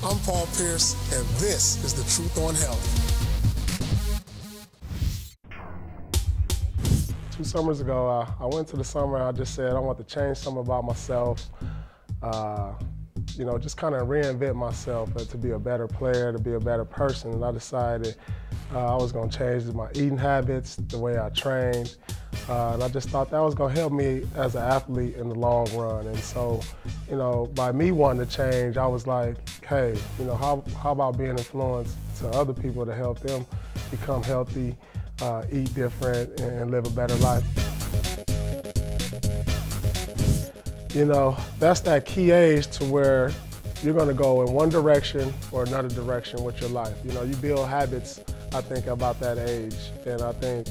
I'm Paul Pierce, and this is The Truth on Health. 2 summers ago, I went to the summer, I just said I want to change something about myself, just kind of reinvent myself to be a better player, to be a better person. And I decided I was going to change my eating habits, the way I trained. And I just thought that was going to help me as an athlete in the long run. And so, by me wanting to change, I was like, hey, how about being influenced to other people to help them become healthy, eat different, and live a better life. That's that key age to where you're going to go in one direction or another direction with your life. You build habits, I think, about that age. And I think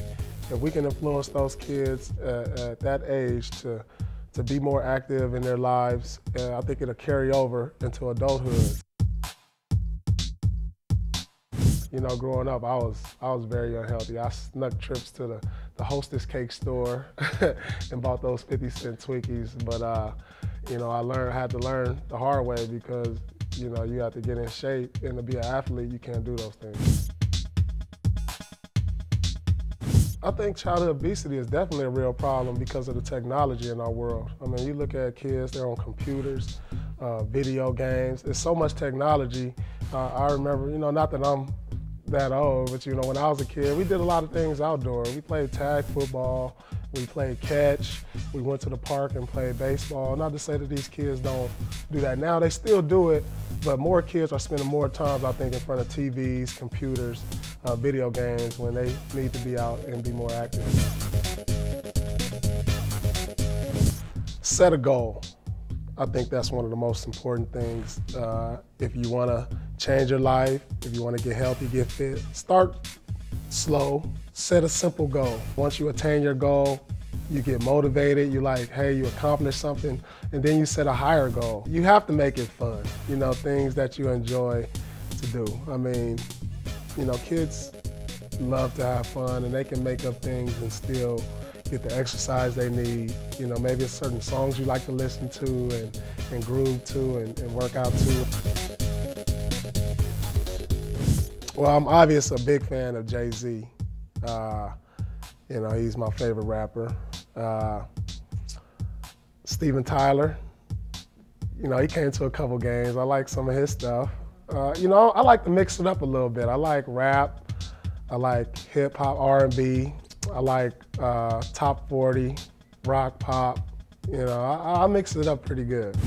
if we can influence those kids at that age to be more active in their lives, I think it'll carry over into adulthood. Growing up, I was very unhealthy. I snuck trips to the Hostess cake store and bought those 50-cent Twinkies. But I had to learn the hard way because you have to get in shape, and to be an athlete, you can't do those things. I think childhood obesity is definitely a real problem because of the technology in our world. I mean, you look at kids, they're on computers, video games. There's so much technology. I remember, not that I'm that old, but when I was a kid, we did a lot of things outdoor. We played tag football, we played catch, we went to the park and played baseball. Not to say that these kids don't do that now, they still do it, but more kids are spending more time, I think, in front of TVs, computers, video games when they need to be out and be more active. Set a goal. I think that's one of the most important things. If you want to change your life, if you want to get healthy, get fit, start slow, set a simple goal. Once you attain your goal, you get motivated, you're like, hey, you accomplished something, and then you set a higher goal. You have to make it fun, things that you enjoy to do. I mean, kids love to have fun, and they can make up things and still get the exercise they need. Maybe it's certain songs you like to listen to and groove to and work out to. Well, I'm obviously a big fan of Jay-Z. He's my favorite rapper. Steven Tyler, he came to a couple games. I like some of his stuff. I like to mix it up a little bit. I like rap, I like hip hop, R&B. I like top 40, rock, pop. I mix it up pretty good.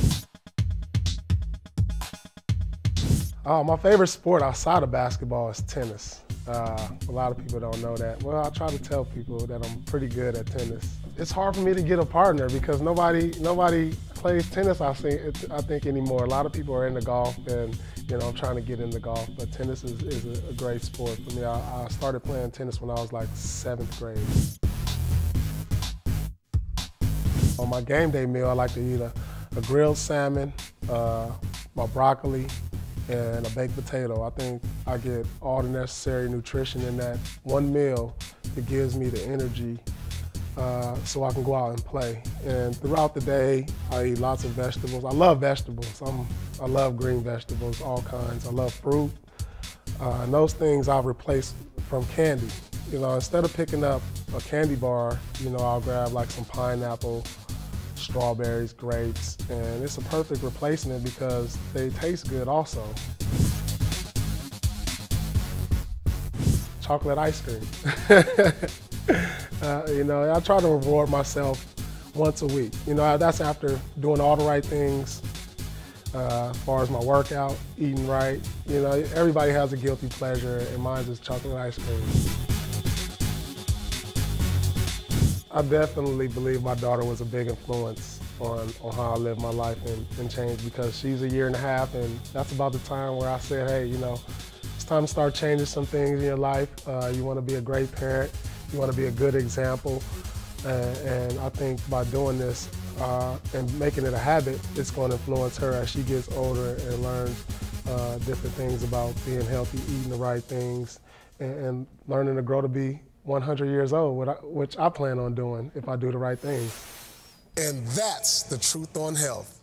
My favorite sport outside of basketball is tennis. A lot of people don't know that. Well, I try to tell people that I'm pretty good at tennis. It's hard for me to get a partner because nobody plays tennis, I think, anymore. A lot of people are into golf, and I'm trying to get into golf, but tennis is a great sport for me. I started playing tennis when I was like 7th grade. On my game day meal, I like to eat a grilled salmon, my broccoli, and a baked potato. I think I get all the necessary nutrition in that one meal that gives me the energy so I can go out and play. And throughout the day, I eat lots of vegetables. I love vegetables. I love green vegetables, all kinds. I love fruit. And those things I've replaced from candy. Instead of picking up a candy bar, I'll grab like some pineapple, strawberries, grapes, and it's a perfect replacement because they taste good also. Chocolate ice cream. I try to reward myself once a week. That's after doing all the right things as far as my workout, eating right. Everybody has a guilty pleasure, and mine is chocolate ice cream. I definitely believe my daughter was a big influence on how I live my life and change, because she's a 1.5 years, and that's about the time where I said, hey, it's time to start changing some things in your life. You want to be a great parent. You want to be a good example. And I think by doing this and making it a habit, it's going to influence her as she gets older and learns different things about being healthy, eating the right things, and learning to grow to be 100 years old, which I plan on doing if I do the right things. And that's The Truth on Health.